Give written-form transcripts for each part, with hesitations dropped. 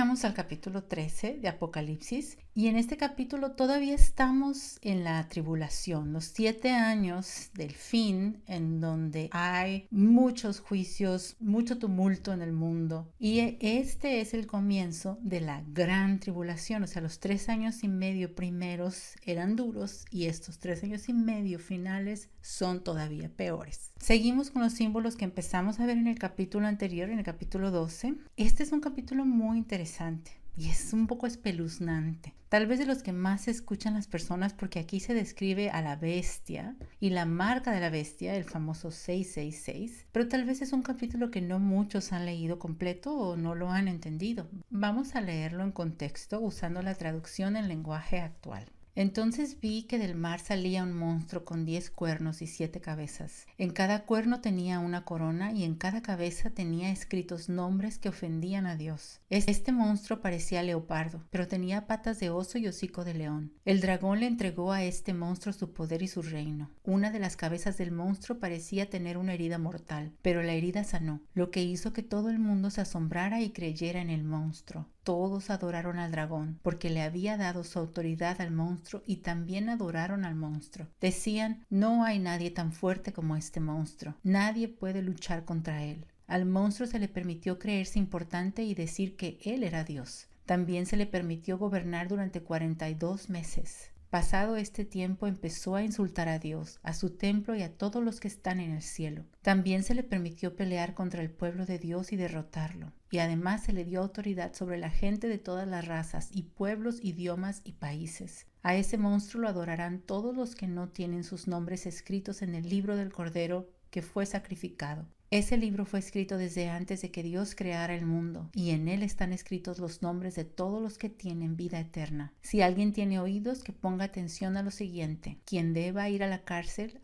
llegamos al capítulo 13 de Apocalipsis y en este capítulo todavía estamos en la tribulación, los 7 años del fin, en donde hay muchos juicios, mucho tumulto en el mundo, y este es el comienzo de la gran tribulación. O sea, los 3 años y medio primeros eran duros y estos 3 años y medio finales son todavía peores. Seguimos con los símbolos que empezamos a ver en el capítulo anterior, en el capítulo 12. Este es un capítulo muy interesante y es un poco espeluznante. Tal vez de los que más escuchan las personas, porque aquí se describe a la bestia y la marca de la bestia, el famoso 666, pero tal vez es un capítulo que no muchos han leído completo o no lo han entendido. Vamos a leerlo en contexto usando la traducción en lenguaje actual. Entonces vi que del mar salía un monstruo con 10 cuernos y 7 cabezas. En cada cuerno tenía una corona y en cada cabeza tenía escritos nombres que ofendían a Dios. Este monstruo parecía leopardo, pero tenía patas de oso y hocico de león. El dragón le entregó a este monstruo su poder y su reino. Una de las cabezas del monstruo parecía tener una herida mortal, pero la herida sanó, lo que hizo que todo el mundo se asombrara y creyera en el monstruo. Todos adoraron al dragón, porque le había dado su autoridad al monstruo y también adoraron al monstruo. Decían, no hay nadie tan fuerte como este monstruo. Nadie puede luchar contra él. Al monstruo se le permitió creerse importante y decir que él era Dios. También se le permitió gobernar durante 42 meses. Pasado este tiempo empezó a insultar a Dios, a su templo y a todos los que están en el cielo. También se le permitió pelear contra el pueblo de Dios y derrotarlo. Y además se le dio autoridad sobre la gente de todas las razas y pueblos, idiomas y países. A ese monstruo lo adorarán todos los que no tienen sus nombres escritos en el libro del Cordero que fue sacrificado. Ese libro fue escrito desde antes de que Dios creara el mundo, y en él están escritos los nombres de todos los que tienen vida eterna. Si alguien tiene oídos, que ponga atención a lo siguiente. Quien deba ir a la cárcel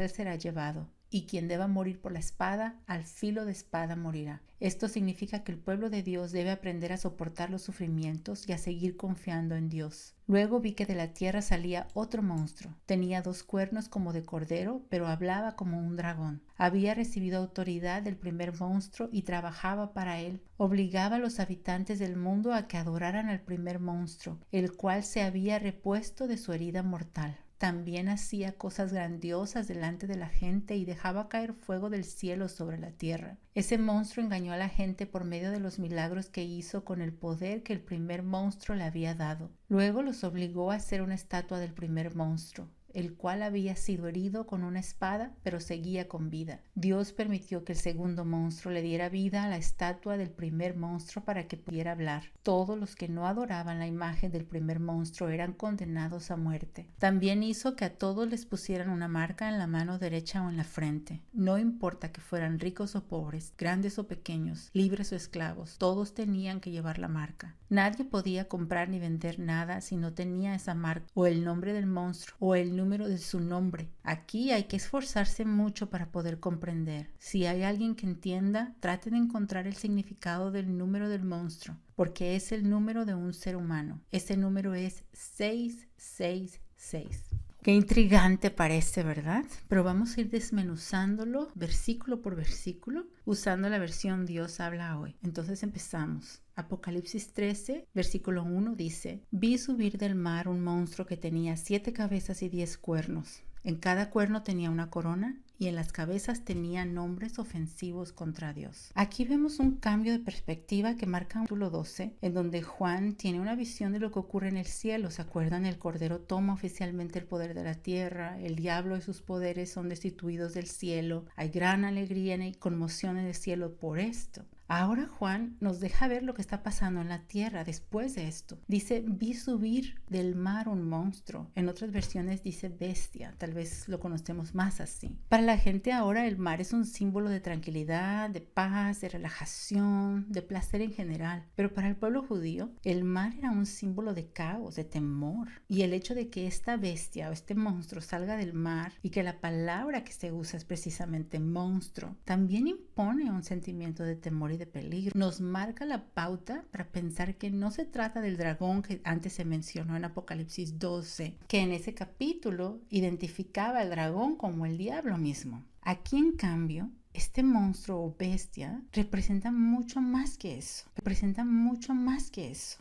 será llevado. Y quien deba morir por la espada, al filo de espada morirá. Esto significa que el pueblo de Dios debe aprender a soportar los sufrimientos y a seguir confiando en Dios. Luego vi que de la tierra salía otro monstruo. Tenía 2 cuernos como de cordero, pero hablaba como un dragón. Había recibido autoridad del primer monstruo y trabajaba para él. Obligaba a los habitantes del mundo a que adoraran al primer monstruo, el cual se había repuesto de su herida mortal. También hacía cosas grandiosas delante de la gente y dejaba caer fuego del cielo sobre la tierra. Ese monstruo engañó a la gente por medio de los milagros que hizo con el poder que el primer monstruo le había dado. Luego los obligó a hacer una estatua del primer monstruo, el cual había sido herido con una espada, pero seguía con vida. Dios permitió que el segundo monstruo le diera vida a la estatua del primer monstruo para que pudiera hablar. Todos los que no adoraban la imagen del primer monstruo eran condenados a muerte. También hizo que a todos les pusieran una marca en la mano derecha o en la frente. No importa que fueran ricos o pobres, grandes o pequeños, libres o esclavos, todos tenían que llevar la marca. Nadie podía comprar ni vender nada si no tenía esa marca, o el nombre del monstruo, o el número de su nombre. Aquí hay que esforzarse mucho para poder comprender. Si hay alguien que entienda, trate de encontrar el significado del número del monstruo, porque es el número de un ser humano. Ese número es 666. Qué intrigante parece, ¿verdad? Pero vamos a ir desmenuzándolo versículo por versículo usando la versión Dios habla hoy. Entonces empezamos. Apocalipsis 13, versículo 1 dice: Vi subir del mar un monstruo que tenía 7 cabezas y 10 cuernos. En cada cuerno tenía una corona y en las cabezas tenía nombres ofensivos contra Dios. Aquí vemos un cambio de perspectiva que marca el capítulo 12, en donde Juan tiene una visión de lo que ocurre en el cielo. ¿Se acuerdan? El Cordero toma oficialmente el poder de la tierra, el diablo y sus poderes son destituidos del cielo, hay gran alegría y conmoción en el cielo por esto. Ahora Juan nos deja ver lo que está pasando en la tierra después de esto. Dice, vi subir del mar un monstruo. En otras versiones dice bestia, tal vez lo conocemos más así. Para la gente ahora el mar es un símbolo de tranquilidad, de paz, de relajación, de placer en general. Pero para el pueblo judío, el mar era un símbolo de caos, de temor. Y el hecho de que esta bestia o este monstruo salga del mar y que la palabra que se usa es precisamente monstruo, también impone un sentimiento de temor y de peligro. Nos marca la pauta para pensar que no se trata del dragón que antes se mencionó en Apocalipsis 12, que en ese capítulo identificaba al dragón como el diablo mismo. Aquí, en cambio, este monstruo o bestia representa mucho más que eso.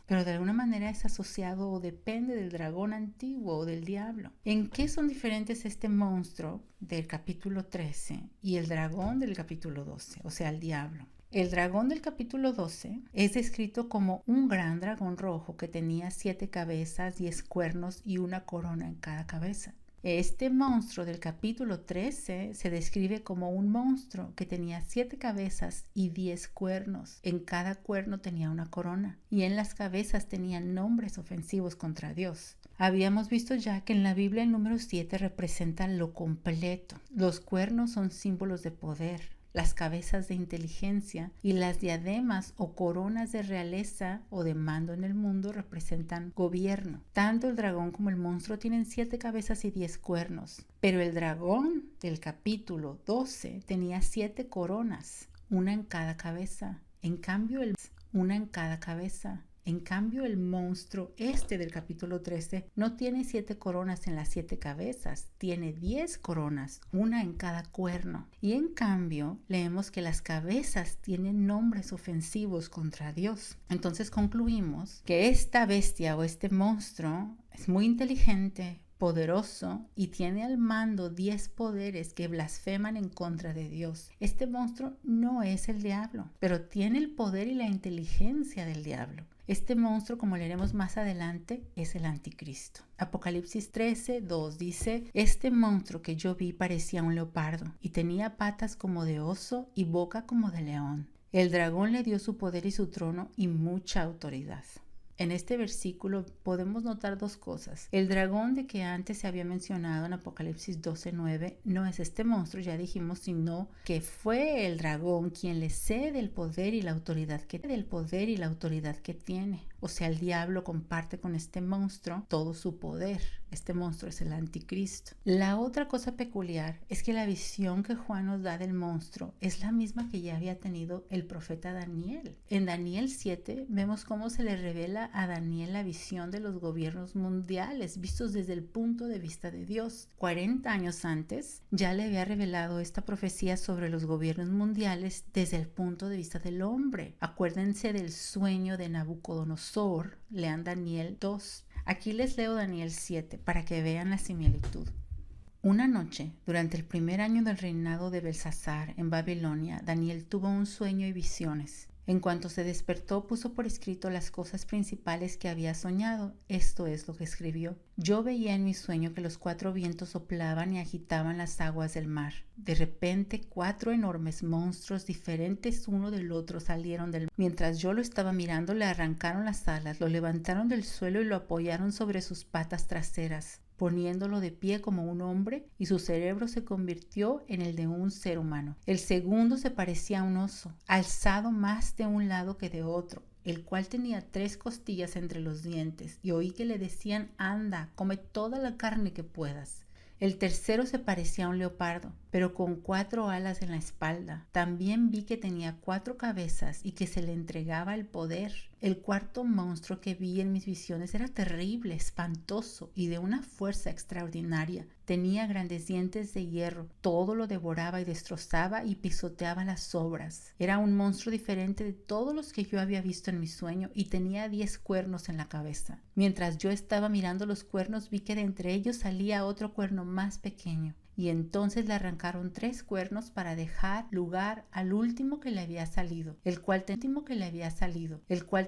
Pero de alguna manera es asociado o depende del dragón antiguo o del diablo. ¿En qué son diferentes este monstruo del capítulo 13 y el dragón del capítulo 12? O sea, el diablo. El dragón del capítulo 12 es descrito como un gran dragón rojo que tenía 7 cabezas, 10 cuernos y una corona en cada cabeza. Este monstruo del capítulo 13 se describe como un monstruo que tenía 7 cabezas y 10 cuernos. En cada cuerno tenía una corona y en las cabezas tenían nombres ofensivos contra Dios. Habíamos visto ya que en la Biblia el número 7 representa lo completo. Los cuernos son símbolos de poder, las cabezas de inteligencia y las diademas o coronas de realeza o de mando en el mundo representan gobierno. Tanto el dragón como el monstruo tienen 7 cabezas y 10 cuernos, pero el dragón del capítulo 12 tenía 7 coronas, una en cada cabeza. En cambio, el monstruo del capítulo 13 no tiene 7 coronas en las 7 cabezas, tiene 10 coronas, una en cada cuerno. Y en cambio, leemos que las cabezas tienen nombres ofensivos contra Dios. Entonces concluimos que esta bestia o este monstruo es muy inteligente, poderoso y tiene al mando 10 poderes que blasfeman en contra de Dios. Este monstruo no es el diablo, pero tiene el poder y la inteligencia del diablo. Este monstruo, como leeremos más adelante, es el anticristo. Apocalipsis 13:2 dice: este monstruo que yo vi parecía un leopardo y tenía patas como de oso y boca como de león. El dragón le dio su poder y su trono y mucha autoridad. En este versículo podemos notar 2 cosas. El dragón de que antes se había mencionado en Apocalipsis 12:9 no es este monstruo, ya dijimos, sino que fue el dragón quien le cede el poder y la autoridad que tiene. O sea, el diablo comparte con este monstruo todo su poder. Este monstruo es el anticristo. La otra cosa peculiar es que la visión que Juan nos da del monstruo es la misma que ya había tenido el profeta Daniel. En Daniel 7 vemos cómo se le revela a Daniel la visión de los gobiernos mundiales vistos desde el punto de vista de Dios. 40 años antes ya le había revelado esta profecía sobre los gobiernos mundiales desde el punto de vista del hombre. Acuérdense del sueño de Nabucodonosor. Lean Daniel 2. Aquí les leo Daniel 7 para que vean la similitud. Una noche, durante el primer año del reinado de Belsasar en Babilonia, Daniel tuvo un sueño y visiones. En cuanto se despertó, puso por escrito las cosas principales que había soñado. Esto es lo que escribió. Yo veía en mi sueño que los 4 vientos soplaban y agitaban las aguas del mar. De repente, 4 enormes monstruos diferentes uno del otro salieron del mar. Mientras yo lo estaba mirando, le arrancaron las alas, lo levantaron del suelo y lo apoyaron sobre sus patas traseras, poniéndolo de pie como un hombre, y su cerebro se convirtió en el de un ser humano. El segundo se parecía a un oso, alzado más de un lado que de otro, el cual tenía 3 costillas entre los dientes, y oí que le decían: anda, come toda la carne que puedas. El tercero se parecía a un leopardo, pero con 4 alas en la espalda. También vi que tenía 4 cabezas y que se le entregaba el poder. El cuarto monstruo que vi en mis visiones era terrible, espantoso y de una fuerza extraordinaria. Tenía grandes dientes de hierro, todo lo devoraba y destrozaba y pisoteaba las sobras. Era un monstruo diferente de todos los que yo había visto en mi sueño y tenía 10 cuernos en la cabeza. Mientras yo estaba mirando los cuernos, vi que de entre ellos salía otro cuerno más pequeño. Y entonces le arrancaron 3 cuernos para dejar lugar al último que le había salido, el cual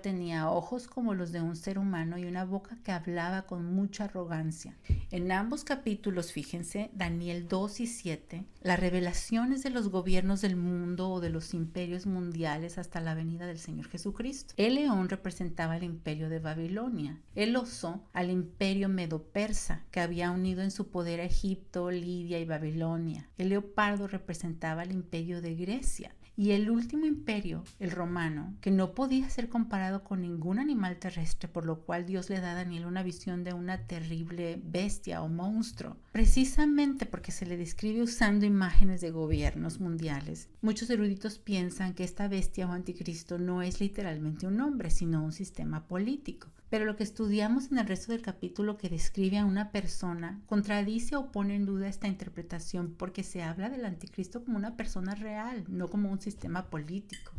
tenía ojos como los de un ser humano y una boca que hablaba con mucha arrogancia. En ambos capítulos, fíjense, Daniel 2 y 7, las revelaciones de los gobiernos del mundo o de los imperios mundiales hasta la venida del Señor Jesucristo. El león representaba el imperio de Babilonia, el oso al imperio medo-persa, que había unido en su poder a Egipto, Lidia y Babilonia. El leopardo representaba el imperio de Grecia. Y el último imperio, el romano, que no podía ser comparado con ningún animal terrestre, por lo cual Dios le da a Daniel una visión de una terrible bestia o monstruo, precisamente porque se le describe usando imágenes de gobiernos mundiales. Muchos eruditos piensan que esta bestia o anticristo no es literalmente un hombre, sino un sistema político. Pero lo que estudiamos en el resto del capítulo que describe a una persona contradice o pone en duda esta interpretación porque se habla del anticristo como una persona real, no como un sistema político.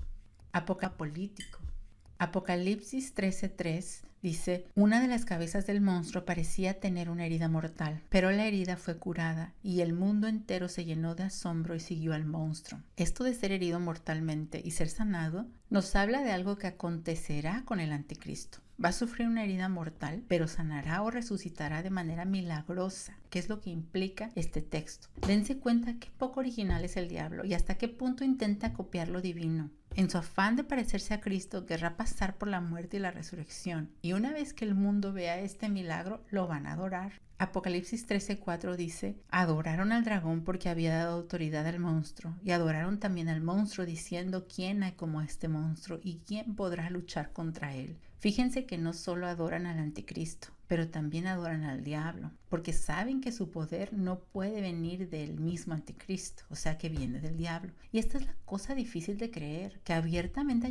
Apocalipsis 13:3 dice, una de las cabezas del monstruo parecía tener una herida mortal, pero la herida fue curada y el mundo entero se llenó de asombro y siguió al monstruo. Esto de ser herido mortalmente y ser sanado nos habla de algo que acontecerá con el anticristo. Va a sufrir una herida mortal, pero sanará o resucitará de manera milagrosa, que es lo que implica este texto. Dense cuenta qué poco original es el diablo y hasta qué punto intenta copiar lo divino. En su afán de parecerse a Cristo, querrá pasar por la muerte y la resurrección. Y una vez que el mundo vea este milagro, lo van a adorar. Apocalipsis 13:4 dice, adoraron al dragón porque había dado autoridad al monstruo, y adoraron también al monstruo diciendo, ¿quién hay como este monstruo y quién podrá luchar contra él? Fíjense que no solo adoran al anticristo, pero también adoran al diablo, porque saben que su poder no puede venir del mismo anticristo, o sea que viene del diablo. Y esta es la cosa difícil de creer, que abiertamente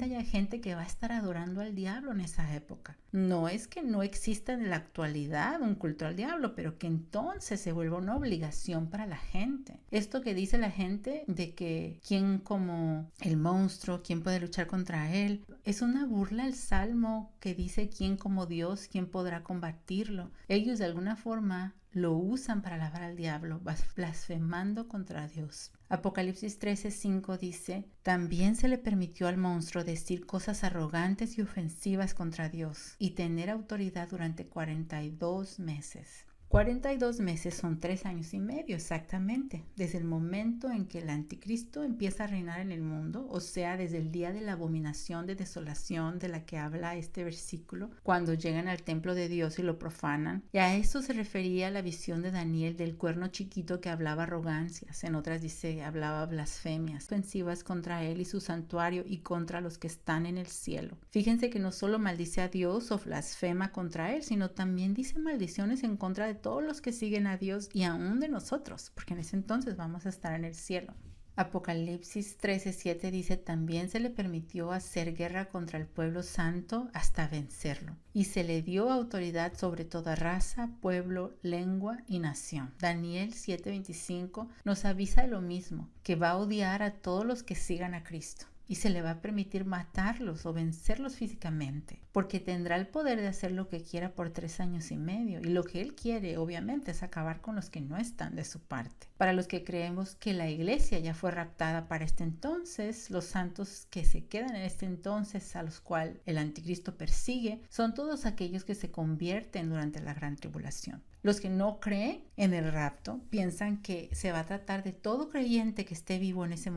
haya gente que va a estar adorando al diablo en esa época. No es que no exista en la actualidad un culto al diablo, pero que entonces se vuelva una obligación para la gente. Esto que dice la gente de que quién como el monstruo, quién puede luchar contra él, es una burla al Salmo que dice quién como Dios, quién podrá combatirlo. Ellos de alguna forma lo usan para alabar al diablo, blasfemando contra Dios. Apocalipsis 13:5 dice, también se le permitió al monstruo decir cosas arrogantes y ofensivas contra Dios y tener autoridad durante 42 meses. 42 meses son 3 años y medio exactamente, desde el momento en que el anticristo empieza a reinar en el mundo, o sea, desde el día de la abominación de desolación de la que habla este versículo, cuando llegan al templo de Dios y lo profanan. Y a esto se refería la visión de Daniel del cuerno chiquito que hablaba arrogancias, en otras dice hablaba blasfemias, ofensivas contra él y su santuario y contra los que están en el cielo. Fíjense que no solo maldice a Dios o blasfema contra él, sino también dice maldiciones en contra de todos los que siguen a Dios y aún de nosotros, porque en ese entonces vamos a estar en el cielo. Apocalipsis 13:7 dice, también se le permitió hacer guerra contra el pueblo santo hasta vencerlo, y se le dio autoridad sobre toda raza, pueblo, lengua y nación. Daniel 7:25 nos avisa de lo mismo, que va a odiar a todos los que sigan a Cristo. Y se le va a permitir matarlos o vencerlos físicamente, porque tendrá el poder de hacer lo que quiera por 3 años y medio. Y lo que él quiere, obviamente, es acabar con los que no están de su parte. Para los que creemos que la iglesia ya fue raptada para este entonces, los santos que se quedan en este entonces, a los cuales el anticristo persigue, son todos aquellos que se convierten durante la gran tribulación. Los que no creen en el rapto piensan que se va a tratar de todo creyente que esté vivo en ese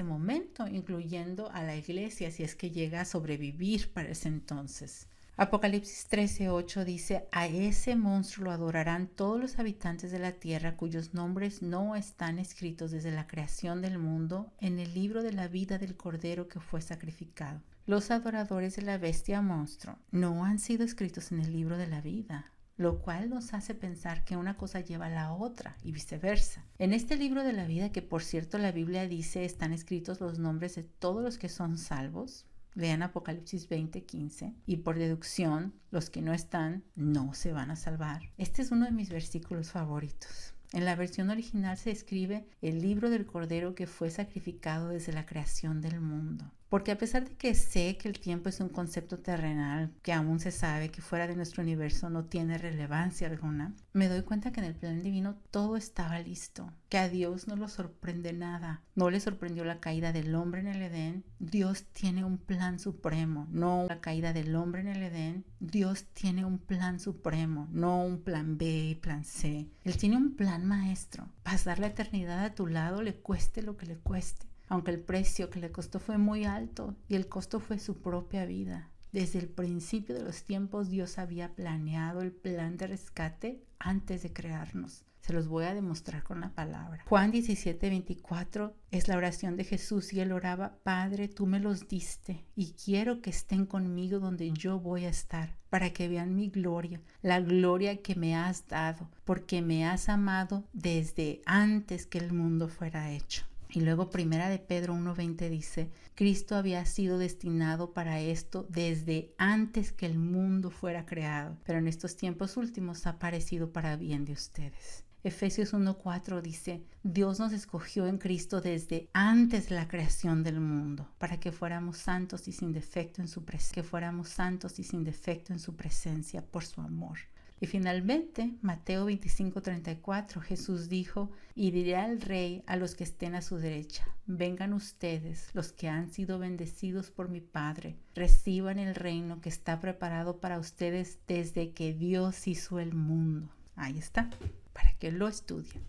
momento, incluyendo a la iglesia si es que llega a sobrevivir para ese entonces. Apocalipsis 13:8 dice, a ese monstruo lo adorarán todos los habitantes de la tierra cuyos nombres no están escritos desde la creación del mundo en el libro de la vida del Cordero que fue sacrificado. Los adoradores de la bestia monstruo no han sido escritos en el libro de la vida, lo cual nos hace pensar que una cosa lleva a la otra y viceversa. En este libro de la vida, que por cierto la Biblia dice están escritos los nombres de todos los que son salvos, lean Apocalipsis 20:15, y por deducción los que no están no se van a salvar. Este es uno de mis versículos favoritos. En la versión original se escribe el libro del Cordero que fue sacrificado desde la creación del mundo. Porque a pesar de que sé que el tiempo es un concepto terrenal, que aún se sabe que fuera de nuestro universo no tiene relevancia alguna, me doy cuenta que en el plan divino todo estaba listo, que a Dios no lo sorprende nada. No le sorprendió la caída del hombre en el Edén. Dios tiene un plan supremo, no la caída del hombre en el Edén. Dios tiene un plan supremo, no un plan B y plan C. Él tiene un plan maestro. Pasar la eternidad a tu lado le cueste lo que le cueste. Aunque el precio que le costó fue muy alto y el costo fue su propia vida. Desde el principio de los tiempos Dios había planeado el plan de rescate antes de crearnos. Se los voy a demostrar con la palabra. Juan 17:24 es la oración de Jesús y él oraba, Padre, tú me los diste y quiero que estén conmigo donde yo voy a estar, para que vean mi gloria, la gloria que me has dado, porque me has amado desde antes que el mundo fuera hecho. Y luego Primera de Pedro 1:20 dice, Cristo había sido destinado para esto desde antes que el mundo fuera creado, pero en estos tiempos últimos ha aparecido para bien de ustedes. Efesios 1:4 dice, Dios nos escogió en Cristo desde antes de la creación del mundo, para que fuéramos santos y sin defecto en su presencia por su amor. Y finalmente, Mateo 25:34, Jesús dijo, y diré al Rey a los que estén a su derecha, vengan ustedes, los que han sido bendecidos por mi Padre, reciban el reino que está preparado para ustedes desde que Dios hizo el mundo. Ahí está, para que lo estudien.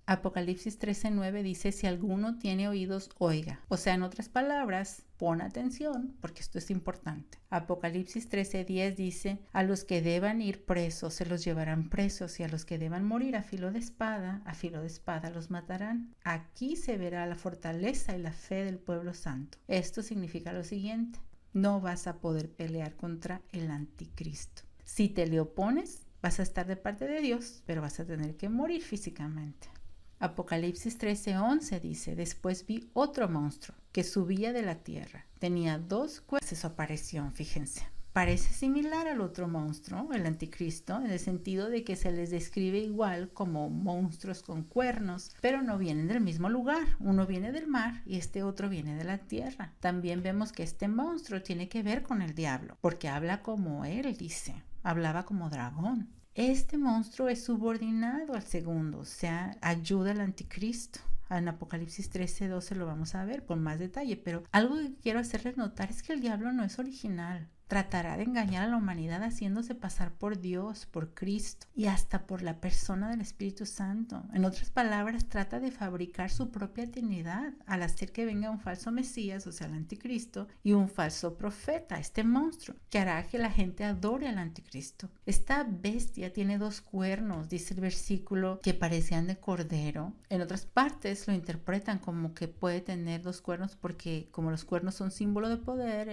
Apocalipsis 13:9 dice, si alguno tiene oídos, oiga. O sea, en otras palabras, pon atención, porque esto es importante. Apocalipsis 13:10 dice, a los que deban ir presos, se los llevarán presos, y a los que deban morir a filo de espada los matarán. Aquí se verá la fortaleza y la fe del pueblo santo. Esto significa lo siguiente, no vas a poder pelear contra el anticristo. Si te le opones, vas a estar de parte de Dios, pero vas a tener que morir físicamente. Apocalipsis 13:11 dice, después vi otro monstruo que subía de la tierra. Tenía 2 cuernos. Su aparición, fíjense. Parece similar al otro monstruo, el anticristo, en el sentido de que se les describe igual como monstruos con cuernos, pero no vienen del mismo lugar. Uno viene del mar y este otro viene de la tierra. También vemos que este monstruo tiene que ver con el diablo, porque habla como él dice, hablaba como dragón. Este monstruo es subordinado al segundo, o sea, ayuda al anticristo. En Apocalipsis 13:12 lo vamos a ver con más detalle, pero algo que quiero hacerles notar es que el diablo no es original. Tratará de engañar a la humanidad haciéndose pasar por Dios, por Cristo y hasta por la persona del Espíritu Santo. En otras palabras, trata de fabricar su propia Trinidad al hacer que venga un falso Mesías, o sea, el anticristo, y un falso profeta, este monstruo, que hará que la gente adore al anticristo. Esta bestia tiene 2 cuernos, dice el versículo, que parecían de cordero. En otras partes lo interpretan como que puede tener 2 cuernos porque como los cuernos son símbolo de poder,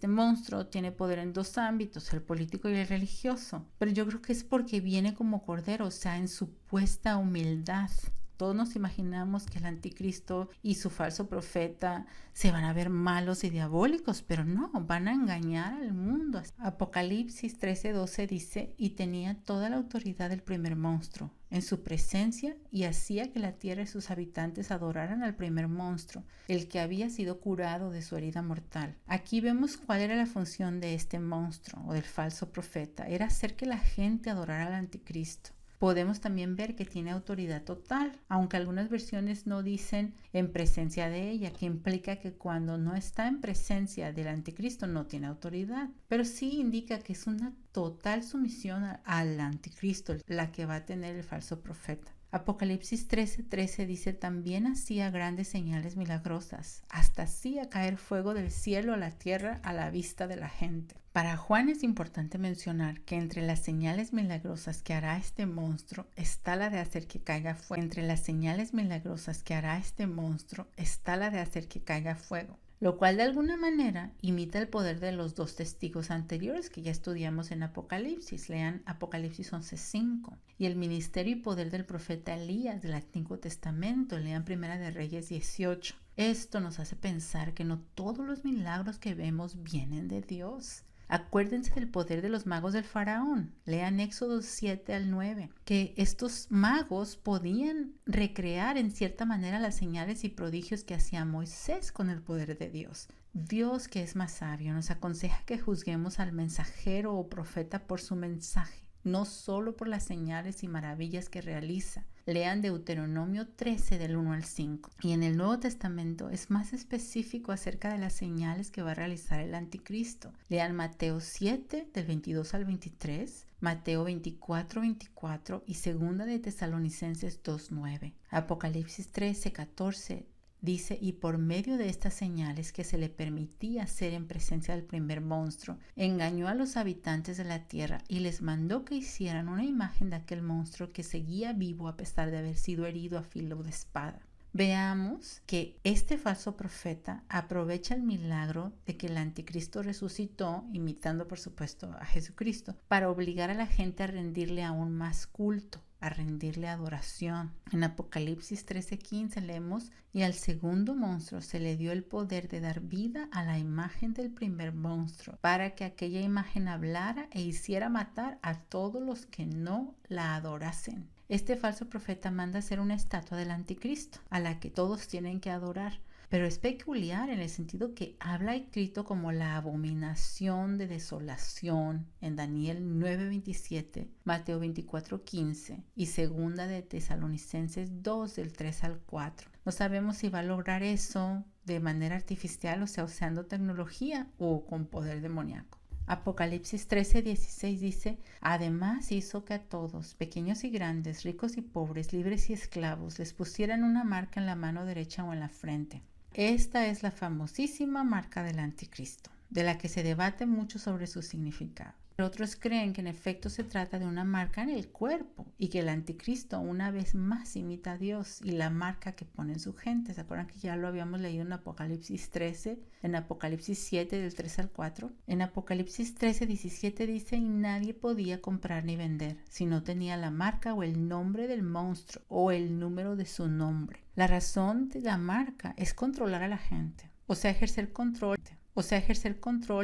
este monstruo tiene poder en 2 ámbitos, el político y el religioso. Pero yo creo que es porque viene como cordero, o sea, en supuesta humildad. Todos nos imaginamos que el anticristo y su falso profeta se van a ver malos y diabólicos, pero no, van a engañar al mundo. Apocalipsis 13:12 dice, y tenía toda la autoridad del primer monstruo en su presencia y hacía que la tierra y sus habitantes adoraran al primer monstruo, el que había sido curado de su herida mortal. Aquí vemos cuál era la función de este monstruo o del falso profeta, era hacer que la gente adorara al anticristo. Podemos también ver que tiene autoridad total, aunque algunas versiones no dicen en presencia de ella, que implica que cuando no está en presencia del anticristo no tiene autoridad, pero sí indica que es una total sumisión al anticristo la que va a tener el falso profeta. Apocalipsis 13:13 dice, también hacía grandes señales milagrosas, hasta hacía caer fuego del cielo a la tierra a la vista de la gente. Para Juan es importante mencionar que entre las señales milagrosas que hará este monstruo está la de hacer que caiga fuego. Lo cual de alguna manera imita el poder de los 2 testigos anteriores que ya estudiamos en Apocalipsis. Lean Apocalipsis 11:5 y el ministerio y poder del profeta Elías del Antiguo Testamento. Lean Primera de Reyes 18. Esto nos hace pensar que no todos los milagros que vemos vienen de Dios. Acuérdense del poder de los magos del faraón. Lean Éxodo 7-9, que estos magos podían recrear en cierta manera las señales y prodigios que hacía Moisés con el poder de Dios. Dios, que es más sabio, nos aconseja que juzguemos al mensajero o profeta por su mensaje, no solo por las señales y maravillas que realiza. Lean Deuteronomio 13 del 1 al 5. Y en el Nuevo Testamento es más específico acerca de las señales que va a realizar el anticristo. Lean Mateo 7 del 22 al 23, Mateo 24 y 2 de Tesalonicenses 2:9. Apocalipsis 13:14 dice, y por medio de estas señales que se le permitía hacer en presencia del primer monstruo, engañó a los habitantes de la tierra y les mandó que hicieran una imagen de aquel monstruo que seguía vivo a pesar de haber sido herido a filo de espada. Veamos que este falso profeta aprovecha el milagro de que el anticristo resucitó, imitando por supuesto a Jesucristo, para obligar a la gente a rendirle aún más culto. a rendirle adoración. En Apocalipsis 13:15 leemos: y al segundo monstruo se le dio el poder de dar vida a la imagen del primer monstruo, para que aquella imagen hablara e hiciera matar a todos los que no la adorasen. Este falso profeta manda hacer una estatua del anticristo, a la que todos tienen que adorar. Pero es peculiar en el sentido que habla escrito como la abominación de desolación en Daniel 9:27, Mateo 24:15 y segunda de Tesalonicenses 2 del 3 al 4. No sabemos si va a lograr eso de manera artificial, o sea, usando tecnología o con poder demoníaco. Apocalipsis 13:16 dice: además hizo que a todos, pequeños y grandes, ricos y pobres, libres y esclavos, les pusieran una marca en la mano derecha o en la frente. Esta es la famosísima marca del anticristo, de la que se debate mucho sobre su significado. Otros creen que en efecto se trata de una marca en el cuerpo y que el anticristo una vez más imita a Dios y la marca que pone en su gente. ¿Se acuerdan que ya lo habíamos leído en Apocalipsis 13, en Apocalipsis 7 del 3 al 4? En Apocalipsis 13:17 dice: y nadie podía comprar ni vender si no tenía la marca o el nombre del monstruo o el número de su nombre. La razón de la marca es controlar a la gente, o sea, ejercer control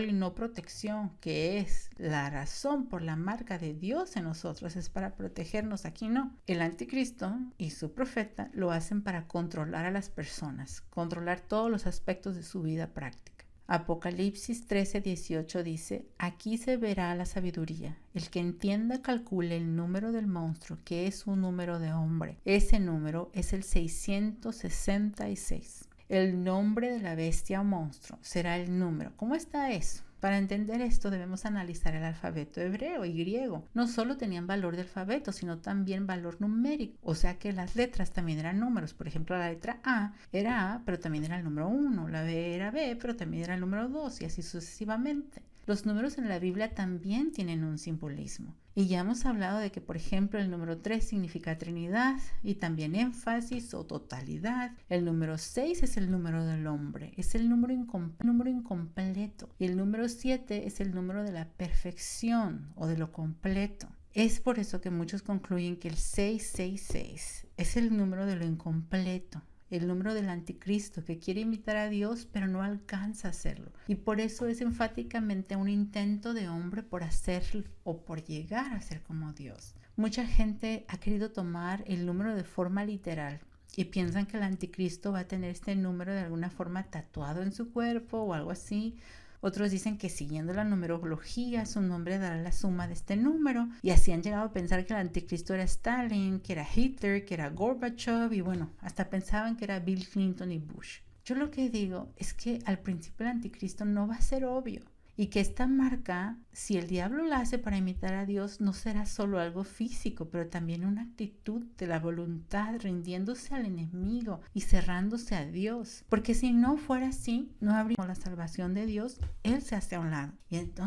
y no protección, que es la razón por la marca de Dios en nosotros, es para protegernos. Aquí no. El anticristo y su profeta lo hacen para controlar a las personas, controlar todos los aspectos de su vida práctica. Apocalipsis 13:18 dice: aquí se verá la sabiduría. El que entienda calcule el número del monstruo, que es un número de hombre. Ese número es el 666. El nombre de la bestia o monstruo será el número. ¿Cómo está eso? Para entender esto debemos analizar el alfabeto hebreo y griego. No solo tenían valor de alfabeto, sino también valor numérico. O sea que las letras también eran números. Por ejemplo, la letra A era A, pero también era el número 1. La B era B, pero también era el número 2, y así sucesivamente. Los números en la Biblia también tienen un simbolismo. Y ya hemos hablado de que, por ejemplo, el número 3 significa Trinidad y también énfasis o totalidad. El número 6 es el número del hombre, es el número incompleto. Y el número 7 es el número de la perfección o de lo completo. Es por eso que muchos concluyen que el 666 es el número de lo incompleto, el número del anticristo, que quiere imitar a Dios pero no alcanza a hacerlo, y por eso es enfáticamente un intento de hombre por hacerlo o por llegar a ser como Dios. Mucha gente ha querido tomar el número de forma literal y piensan que el anticristo va a tener este número de alguna forma tatuado en su cuerpo o algo así. Otros dicen que siguiendo la numerología su nombre dará la suma de este número, y así han llegado a pensar que el anticristo era Stalin, que era Hitler, que era Gorbachev, y bueno, hasta pensaban que era Bill Clinton y Bush. Yo lo que digo es que al principio el anticristo no va a ser obvio, y que esta marca, si el diablo la hace para imitar a Dios, no será solo algo físico, pero también una actitud de la voluntad, rindiéndose al enemigo y cerrándose a Dios. Porque si no fuera así, no habría la salvación de Dios. Él se hace a un lado. Y entonces